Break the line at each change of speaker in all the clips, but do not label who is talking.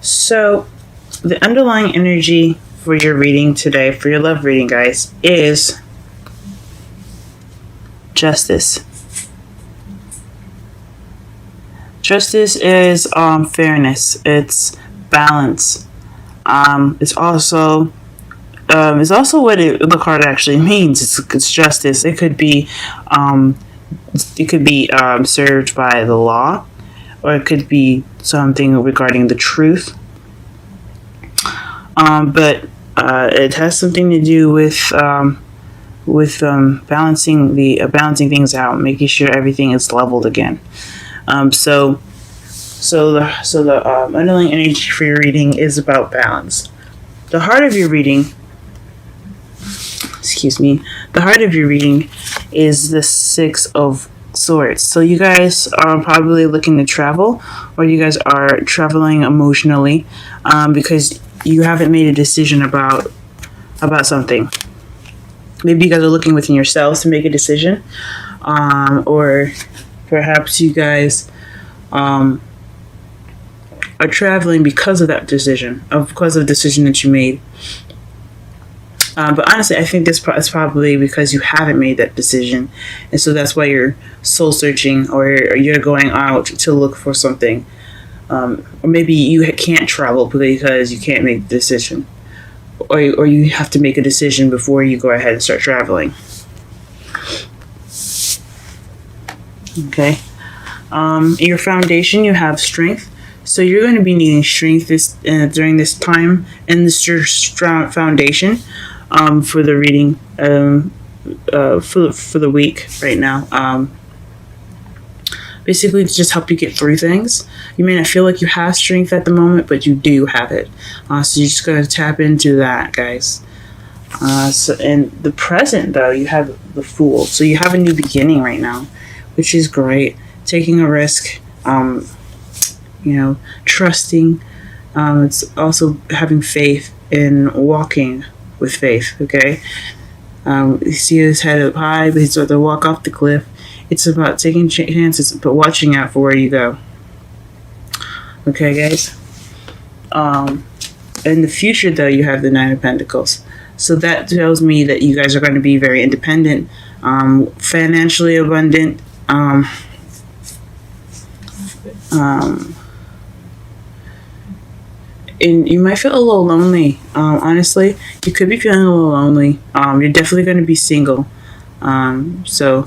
So, the underlying energy for your reading today, for your love reading, guys, is justice. Justice is fairness. It's balance. It's also what the card actually means. It's justice. It could be served by the law, or it could be something regarding the truth. But it has something to do with balancing things out, making sure everything is leveled again. So the underlying energy for your reading is about balance. The heart of your reading, is the Six of Swords. So you guys are probably looking to travel, or you guys are traveling emotionally, because you haven't made a decision about something. Maybe you guys are looking within yourselves to make a decision, or perhaps you guys are traveling because of that decision, because of the decision that you made. But honestly, I think this is probably because you haven't made that decision, and so that's why you're soul searching, or you're going out to look for something. Or maybe you can't travel because you can't make the decision, or you have to make a decision before you go ahead and start traveling. Okay. In your foundation, you have strength. So you're going to be needing strength during this time, and this is your foundation for the reading for the week right now. Basically, to just help you get through things. You may not feel like you have strength at the moment, but you do have it. So you're just going to tap into that, guys. So in the present, though, you have the Fool. So you have a new beginning right now, which is great. Taking a risk, trusting. It's also having faith in walking with faith, okay? You see his head up high, but he's about to walk off the cliff. It's about taking chances, but watching out for where you go. Okay, guys? In the future, though, you have the Nine of Pentacles. So that tells me that you guys are going to be very independent, financially abundant, and you might feel a little lonely. Honestly, you could be feeling a little lonely. You're definitely going to be single. So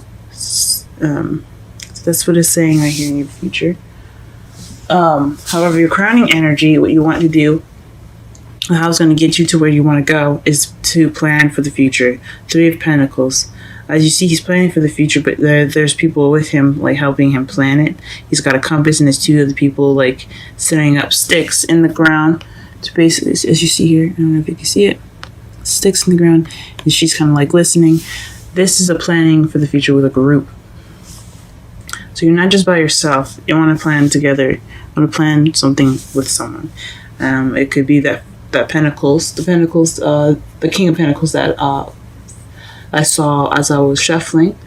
that's what it's saying right here in your future. However, your crowning energy, what you want to do, how it's going to get you to where you want to go, is to plan for the future. Three of Pentacles. As you see, he's planning for the future, but there's people with him, like, helping him plan it. He's got a compass, and there's two other people, like, setting up sticks in the ground to basically, as you see here, I don't know if you can see it, sticks in the ground, and she's kind of, like, listening. This is a planning for the future with a group. So you're not just by yourself. You want to plan together. You want to plan something with someone. It could be that Pentacles, the King of Pentacles that I saw as I was shuffling,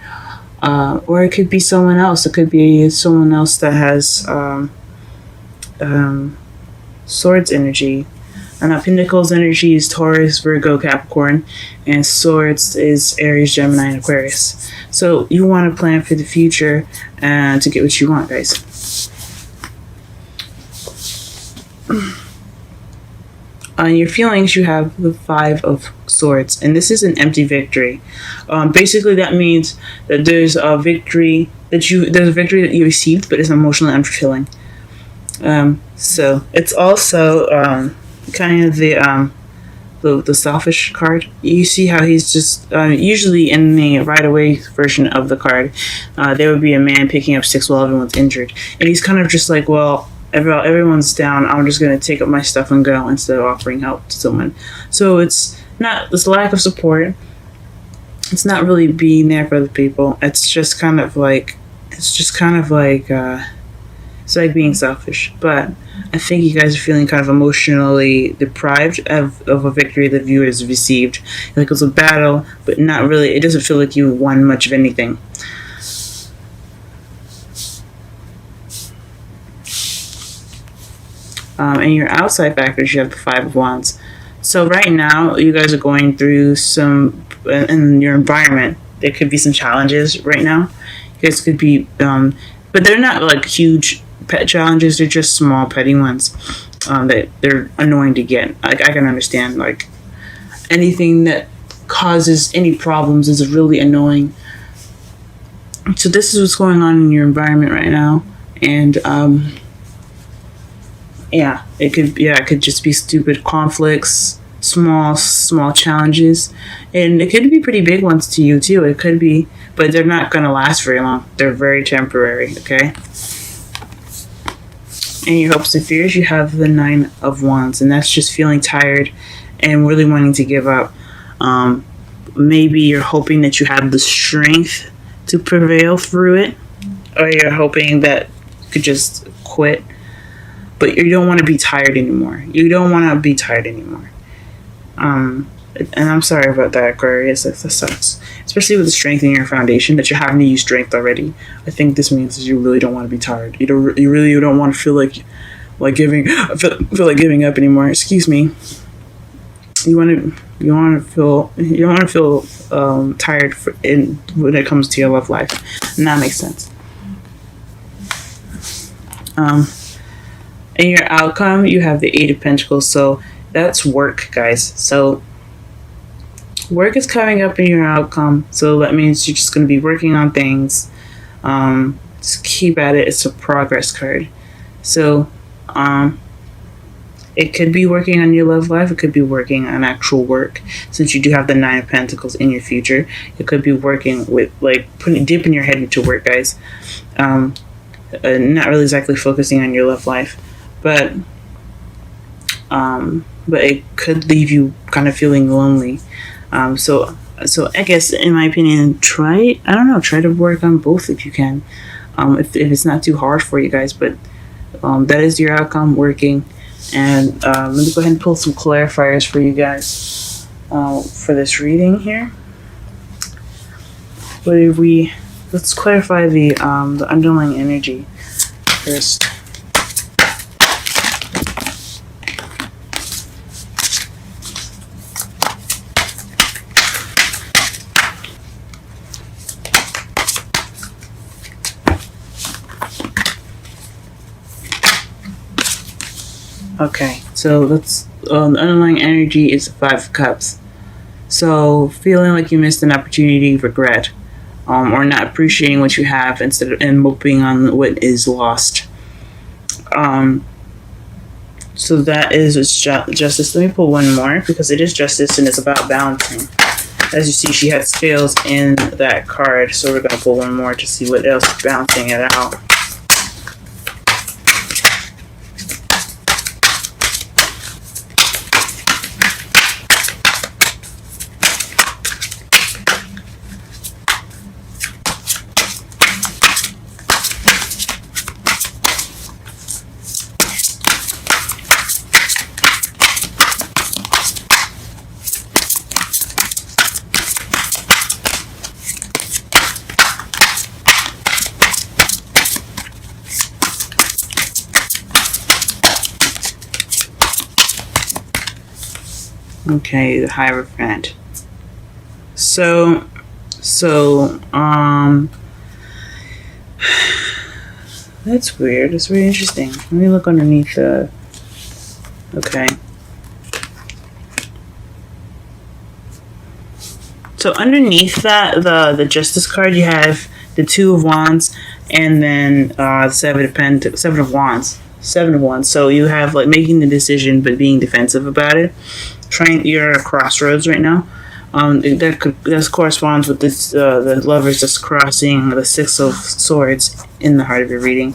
or it could be someone else. It could be someone else that has Swords energy. And Pentacles energy is Taurus, Virgo, Capricorn, and Swords is Aries, Gemini, and Aquarius. So you want to plan for the future and to get what you want, guys. On your feelings, you have the Five of Swords, and this is an empty victory. Basically, that means that there's a victory that you received, but it's emotionally unfulfilling. So it's also kind of the selfish card. You see how he's just usually in the right away version of the card, there would be a man picking up sticks while everyone's injured, and he's kind of just like, well, everyone's down, I'm just going to take up my stuff and go instead of offering help to someone. So it's not this lack of support. It's not really being there for other people. It's like being selfish. But I think you guys are feeling kind of emotionally deprived of a victory that you has received. Like it was a battle, but not really. It doesn't feel like you won much of anything. And your outside factors, you have the Five of Wands. So right now, you guys are going through some, in your environment, there could be some challenges right now. You guys could be, but they're not like huge pet challenges. They're just small, petty ones that they're annoying to get. Like, I can understand, like, anything that causes any problems is really annoying. So this is what's going on in your environment right now. And, it could just be stupid conflicts, small challenges, and it could be pretty big ones to you too. It could be, but they're not going to last very long. They're very temporary. Okay. In your hopes and fears, you have the Nine of Wands, and that's just feeling tired and really wanting to give up. Maybe you're hoping that you have the strength to prevail through it, or you're hoping that you could just quit. But you don't want to be tired anymore. And I'm sorry about that, Aquarius. That sucks. Especially with the strength in your foundation, that you're having to use strength already. I think this means that you really don't want to be tired. You really don't want to feel like giving up anymore. Excuse me. You don't want to feel tired when it comes to your love life, and that makes sense. In your outcome, you have the Eight of Pentacles, so that's work, guys. So work is coming up in your outcome, so that means you're just going to be working on things. Just keep at it. It's a progress card. So it could be working on your love life. It could be working on actual work. Since you do have the Nine of Pentacles in your future, it could be working with, like, dipping your head into work, guys. Not really exactly focusing on your love life. But it could leave you kind of feeling lonely. So I guess, in my opinion, try to work on both if you can. If it's not too hard for you guys, but that is your outcome, working. And let me go ahead and pull some clarifiers for you guys for this reading here. Let's clarify the underlying energy first. Okay, so the underlying energy is the Five of Cups. So feeling like you missed an opportunity, regret, or not appreciating what you have and moping on what is lost. So that is justice. Let me pull one more because it is justice and it's about balancing. As you see, she has scales in that card, so we're going to pull one more to see what else is balancing it out. Okay, the Hierophant. So, that's weird. It's very interesting. Let me look underneath the. Okay. So underneath that, the Justice card, you have the Two of Wands, and then the Seven of Wands. So you have, like, making the decision but being defensive about it. You're at a crossroads right now. That corresponds with this, the Lovers just crossing the Six of Swords in the heart of your reading.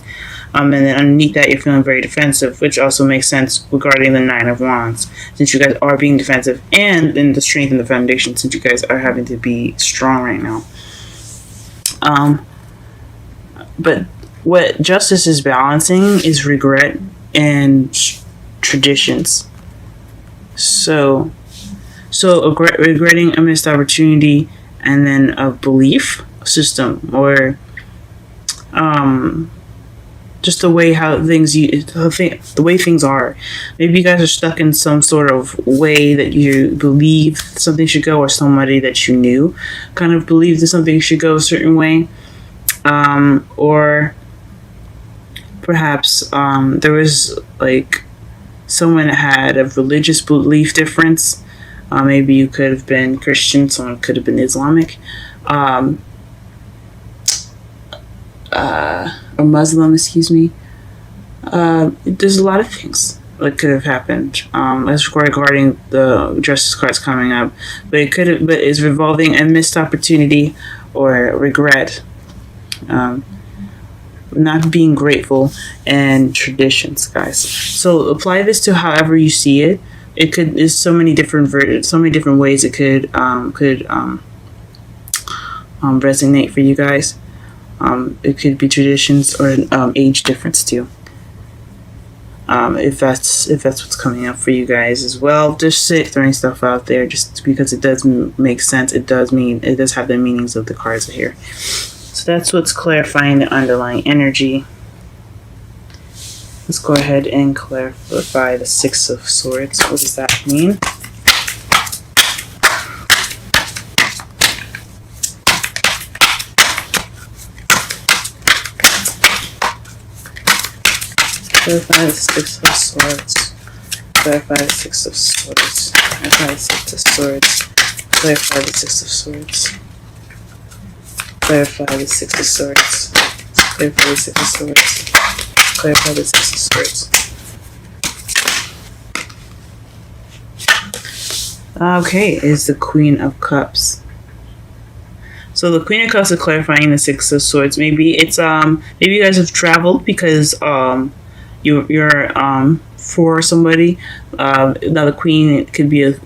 And then underneath that, you're feeling very defensive, which also makes sense regarding the Nine of Wands, since you guys are being defensive, and then the strength in the foundation, since you guys are having to be strong right now. But what justice is balancing is regret and traditions. So regretting a missed opportunity, and then a belief system, or just the way the way things are. Maybe you guys are stuck in some sort of way that you believe something should go, or somebody that you knew kind of believed that something should go a certain way, or perhaps there was like someone that had a religious belief difference. Maybe you could have been Christian, someone could have been Islamic, or Muslim, excuse me. There's a lot of things that could have happened. As regarding the justice cards coming up, but it's revolving a missed opportunity or regret, not being grateful, and traditions, guys. So apply this to however you see it. There's so many different ways it could resonate for you guys. It could be traditions or age difference too. If that's what's coming up for you guys as well. Just throwing stuff out there, just because it does make sense. It does have the meanings of the cards here. So that's what's clarifying the underlying energy. Let's go ahead and clarify the Six of Swords. What does that mean? Clarify the Six of Swords. Clarify the Six of Swords. Clarify the Six of Swords. Clarify the Six of Swords. Clarify the Six of Swords. Clarify the Six of Swords. Clarify the Six of Swords. Okay, is the Queen of Cups. So the Queen of Cups is clarifying the Six of Swords. Maybe it's maybe you guys have traveled because you're for somebody. Now the Queen could be a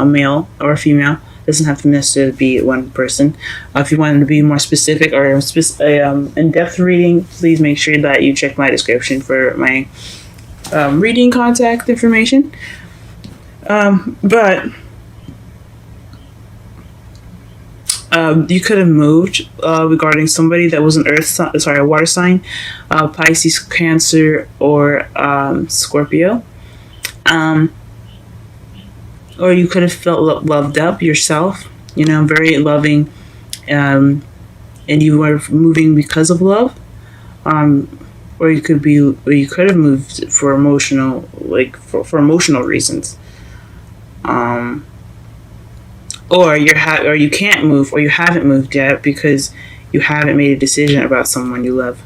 male or a female. Doesn't have to necessarily be one person. If you wanted to be more specific or in-depth reading, please make sure that you check my description for my reading contact information. But you could have moved regarding somebody that was an a water sign, Pisces, Cancer, or Scorpio. Or you could have felt loved up yourself, very loving, and you were moving because of love. Or you could have moved for emotional, for emotional reasons. Or you can't move, or you haven't moved yet because you haven't made a decision about someone you love.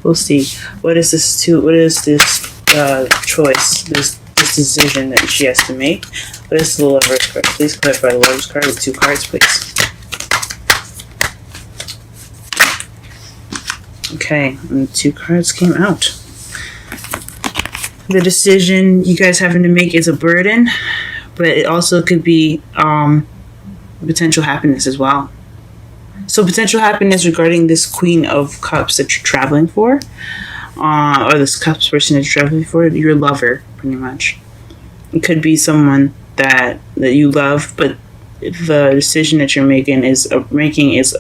We'll see. What is this choice? This decision that she has to make. What is the Lover's card? Please clarify the Lover's card with 2 cards, please. Okay, and 2 cards came out. The decision you guys having to make is a burden, but it also could be potential happiness as well. So potential happiness regarding this Queen of Cups that you're traveling for, or this Cups person that you're traveling for, your lover, pretty much. It could be someone that you love, but the decision that you're making is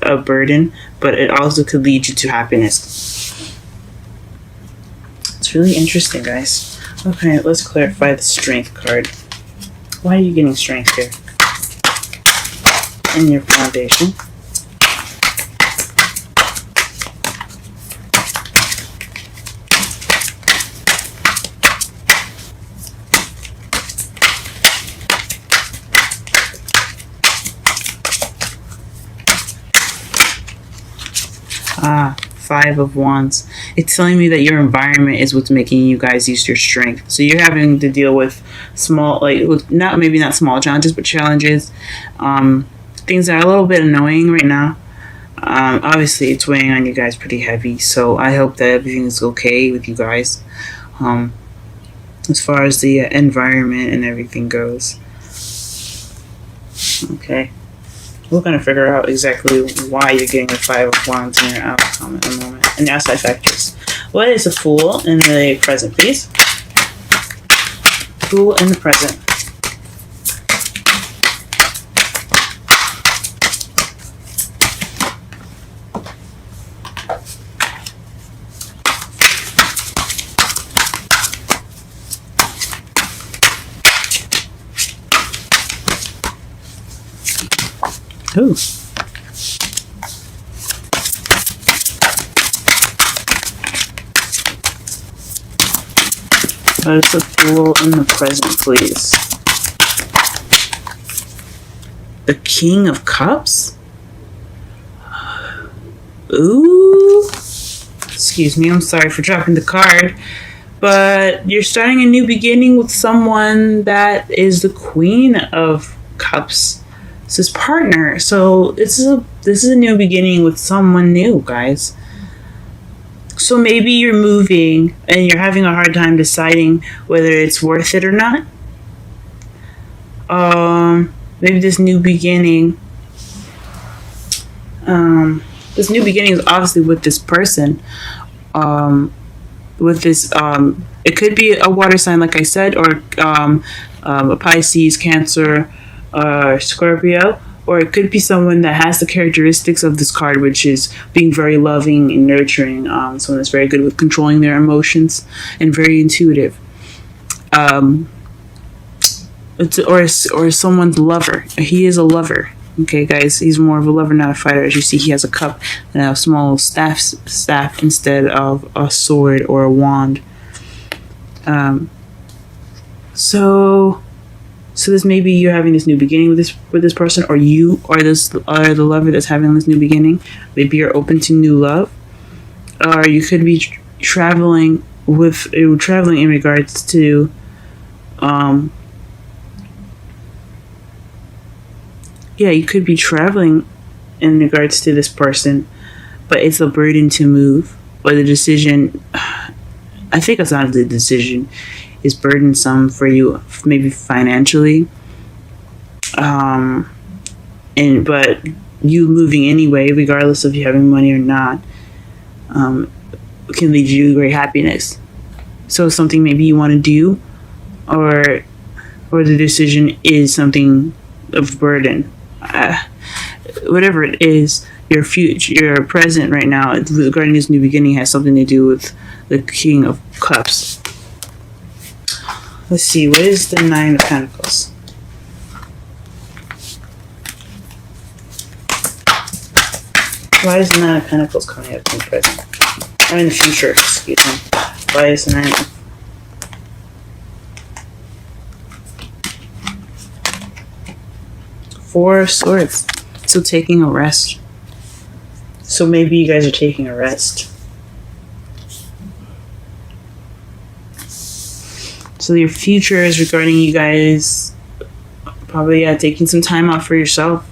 a burden, but it also could lead you to happiness. It's really interesting, guys. Okay, let's clarify the Strength card. Why are you getting strength here? In your foundation. Five of Wands. It's telling me that your environment is what's making you guys use your strength. So you're having to deal with maybe not small challenges, but challenges, things that are a little bit annoying right now. Obviously, it's weighing on you guys pretty heavy. So I hope that everything is okay with you guys, as far as the environment and everything goes. Okay. We're going to figure out exactly why you're getting the Five of Wands in your outcome in a moment. And the outside factors. What is a Fool in the present, please? Fool in the present. Ooh. What is the Fool in the present, please? The King of Cups? Ooh. Excuse me, I'm sorry for dropping the card. But you're starting a new beginning with someone that is the Queen of Cups. It's his partner. So this is a new beginning with someone new, guys. So maybe you're moving and you're having a hard time deciding whether it's worth it or not. Maybe this new beginning. This new beginning is obviously with this person. With this, it could be a water sign, like I said, or a Pisces, Cancer, Scorpio. Or it could be someone that has the characteristics of this card, which is being very loving and nurturing. Someone that's very good with controlling their emotions and very intuitive. Or someone's lover. He is a lover. Okay, guys, he's more of a lover, not a fighter. As you see, he has a cup and a small staff instead of a sword or a wand. So this maybe you're having this new beginning with this person, or you are the lover that's having this new beginning. Maybe you're open to new love, or you could be traveling in regards to you could be traveling in regards to this person, but it's a burden to move, or the decision. I think it's not the decision. Is burdensome for you, maybe financially, but you moving anyway, regardless of you having money or not, can lead you to great happiness. So something maybe you want to do, or the decision is something of burden. Whatever it is, your future, your present right now regarding this new beginning has something to do with the King of Cups. Let's see, what is the Nine of Pentacles? Why is the Nine of Pentacles coming up in the present? I'm in the future, excuse me. Why is the Nine of... Four of Swords. So taking a rest. So maybe you guys are taking a rest. So your future is regarding you guys probably taking some time out for yourself.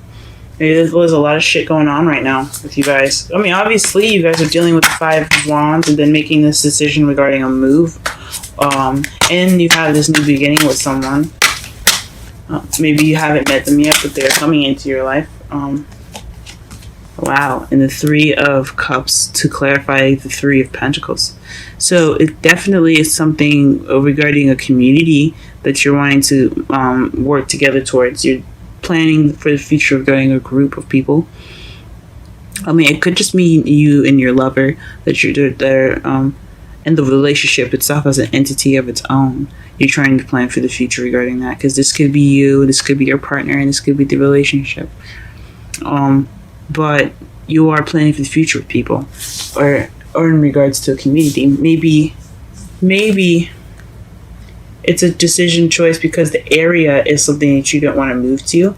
Maybe there's a lot of shit going on right now with you guys. I mean, obviously you guys are dealing with the Five of Wands and then making this decision regarding a move. And you've had this new beginning with someone. Maybe you haven't met them yet, but they're coming into your life. Wow. And the Three of Cups to clarify the Three of Pentacles. So it definitely is something regarding a community that you're wanting to work together towards. You're planning for the future regarding a group of people. I mean, it could just mean you and your lover, that you're there, and the relationship itself as an entity of its own. You're trying to plan for the future regarding that, because this could be you, this could be your partner, and this could be the relationship. But you are planning for the future with people, or in regards to a community. Maybe it's a decision choice because the area is something that you don't want to move to,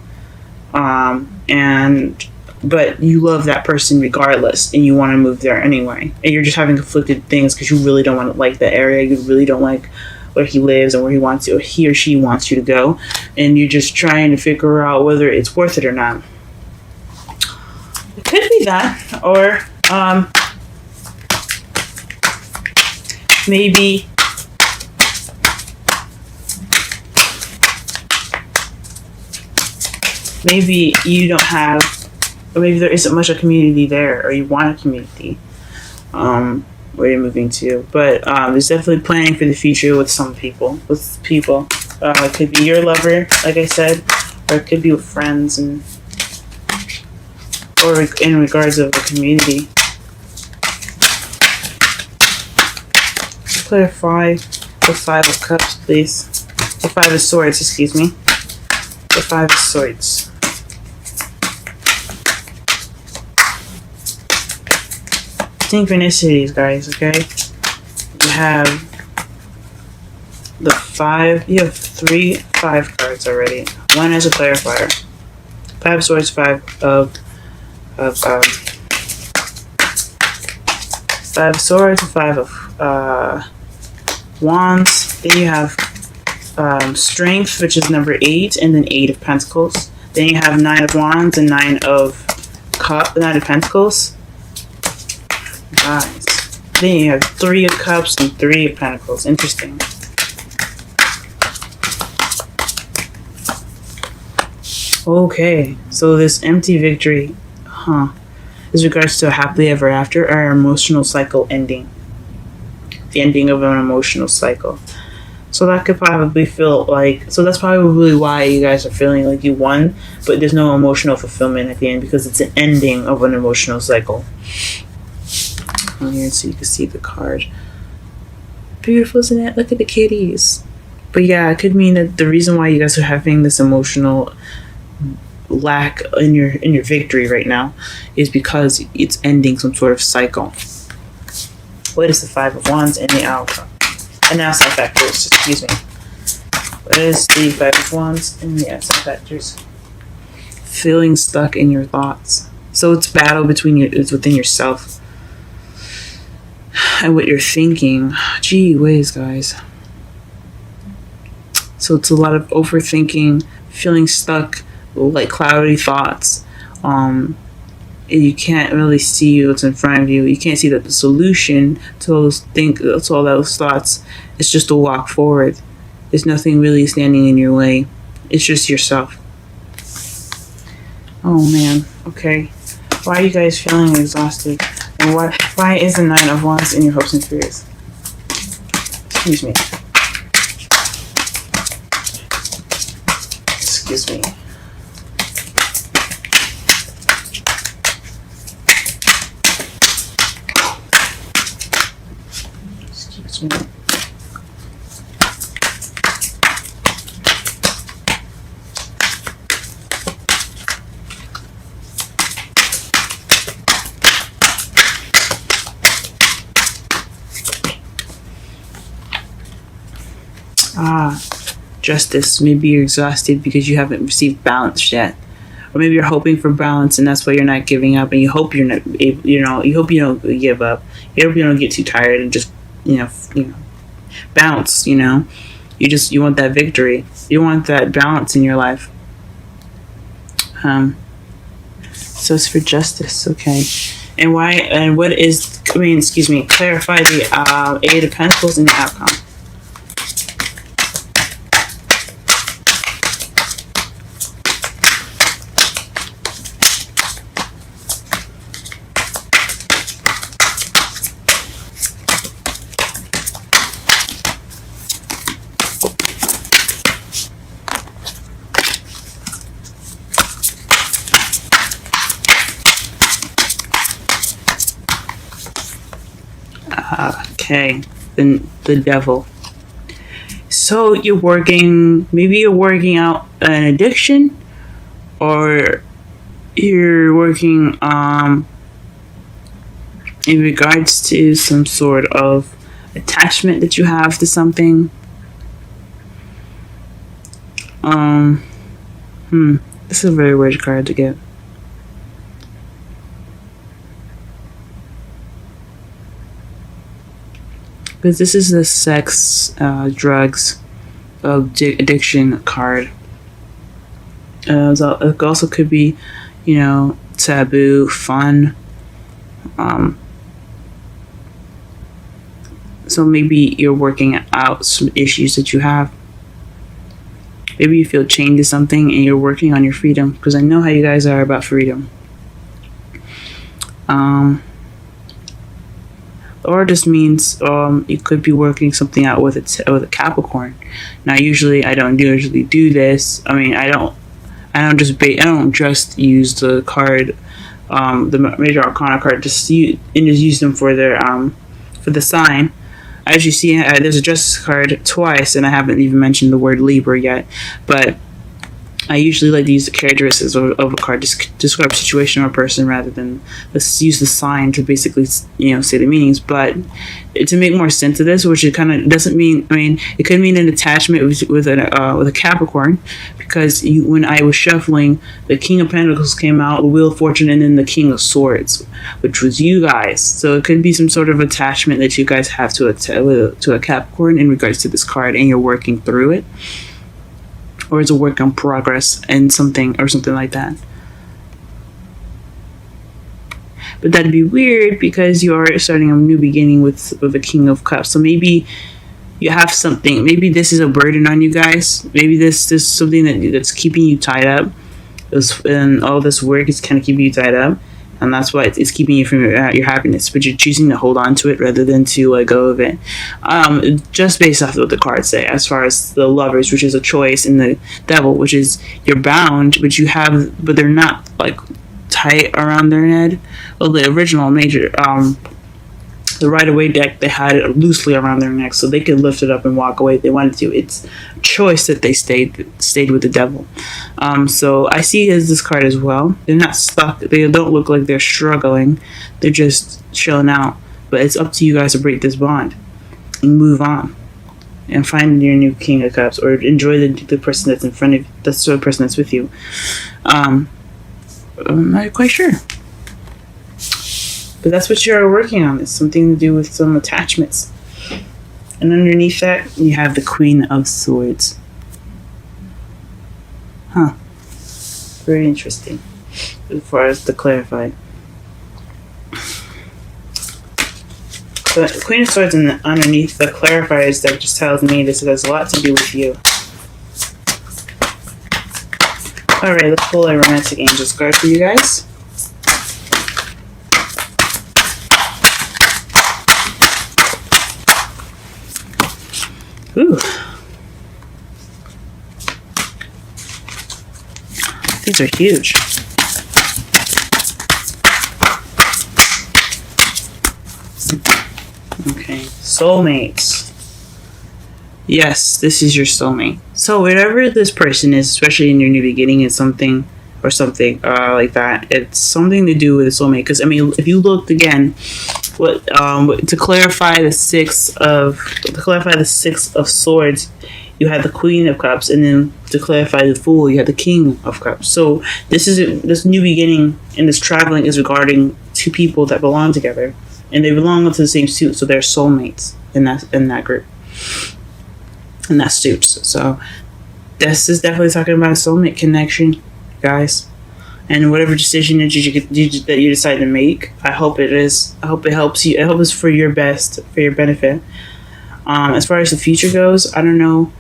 but you love that person regardless, and you want to move there anyway, and you're just having conflicted things because you really don't want to like the area, you really don't like where he lives and where he wants to, or he or she wants you to go, and you're just trying to figure out whether it's worth it or not. It could be that, or maybe you don't have, or maybe there isn't much of a community there, or you want a community where you're moving to. But there's definitely planning for the future with some people. It could be your lover, like I said, or it could be with friends, or in regards of the community. Clarify the Five of Cups, please. The Five of Swords, excuse me. The Five of Swords. synchronicities, guys. Okay, you have the 5. You have 3 5 cards already. One as a clarifier. 5 swords, 5 of 5 swords, 5 of wands. Then you have strength, which is number 8, and then 8 of pentacles. Then you have 9 of wands and 9 of pentacles. Nice. Then you have 3 of cups and 3 of pentacles. Interesting. Okay, so this empty victory, is regards to a happily ever after or emotional cycle ending. The ending of an emotional cycle. So that could probably feel like, so that's probably why you guys are feeling like you won, but there's no emotional fulfillment at the end because it's an ending of an emotional cycle. Here, so you can see the card. Beautiful, isn't it? Look at the kitties. But yeah, it could mean that the reason why you guys are having this emotional lack in your victory right now is because it's ending some sort of cycle. What is the 5 of wands and the outcome? And now side factors, excuse me. What is the 5 of wands and the side factors? Feeling stuck in your thoughts. So it's battle it's within yourself and what you're thinking. Gee whiz, guys. So it's a lot of overthinking, feeling stuck, like cloudy thoughts. You can't really see what's in front of you. You can't see that the solution to all those thoughts is just to walk forward. There's nothing really standing in your way. It's just yourself. Oh man. Okay. Why are you guys feeling exhausted? And why is the 9 of wands in your hopes and fears? Excuse me. Excuse me. Excuse me. Justice. Maybe you're exhausted because you haven't received balance yet, or maybe you're hoping for balance and that's why you're not giving up, and you hope you're not able, you hope you don't give up, you hope you don't get too tired and just bounce. You want that victory, you want that balance in your life. So it's for justice. Okay. And why, and what is, clarify the 8 of pentacles and the outcome. Okay, then the devil. So maybe you're working out an addiction, or you're working in regards to some sort of attachment that you have to something. This is a very weird card to get. Because this is the sex, drugs, addiction card. It also could be, taboo, fun. So maybe you're working out some issues that you have. Maybe you feel chained to something and you're working on your freedom. Because I know how you guys are about freedom. Or it just means you could be working something out with a Capricorn. Now, usually I don't usually do this. I don't just use the card, the Major Arcana card, just use them for their for the sign. As you see, there's a Justice card twice, and I haven't even mentioned the word Libra yet. But I usually like to use the characteristics of a card to describe a situation or a person rather than let's use the sign to basically, say the meanings. But to make more sense of this, which it kind of doesn't mean, it could mean an attachment with a Capricorn, because when I was shuffling, the King of Pentacles came out, the Wheel of Fortune, and then the King of Swords, which was you guys. So it could be some sort of attachment that you guys have to a Capricorn in regards to this card, and you're working through it. Or it's a work in progress and something like that. But that'd be weird because you are starting a new beginning with the King of Cups. So maybe you have something. Maybe this is a burden on you guys. Maybe this is something that's keeping you tied up. And all this work is kind of keeping you tied up. And that's why it's keeping you from your happiness. But you're choosing to hold on to it rather than to let go of it. Just based off of what the cards say. As far as the Lovers, which is a choice, and the Devil, which is you're bound, but they're not like tight around their head. Well, the original major, the Rider-Waite deck, they had it loosely around their neck, so they could lift it up and walk away if they wanted to. It's a choice that they stayed with the Devil. So I see it as this card as well. They're not stuck. They don't look like they're struggling. They're just chilling out. But it's up to you guys to break this bond and move on and find your new King of Cups, or enjoy the person that's in front of you. That's the person that's with you. I'm not quite sure. But that's what you're working on. It's something to do with some attachments. And underneath that, you have the Queen of Swords. Huh. Very interesting. As far as to clarify. The Queen of Swords underneath the clarifiers that just tells me this has a lot to do with you. Alright, let's pull a Romantic Angels card for you guys. Ooh. These are huge. Okay, soulmates. Yes, this is your soulmate. So whatever this person is, especially in your new beginning, is something like that. It's something to do with a soulmate. Because if you looked again, to clarify the Six of Swords, you had the Queen of Cups, and then to clarify the Fool, you had the King of Cups. So this new beginning and this traveling is regarding two people that belong together, and they belong to the same suit, so they're soulmates in that group, in that suit. So this is definitely talking about a soulmate connection, guys. And whatever decision that you decide to make, I hope it is. I hope it helps you. I hope it's for your best, for your benefit. As far as the future goes, I don't know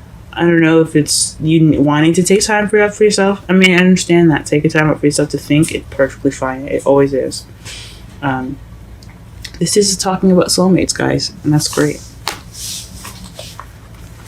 if it's you wanting to take time for yourself. I understand that. Taking time out for yourself to think, it's perfectly fine. It always is. This is talking about soulmates, guys, and that's great.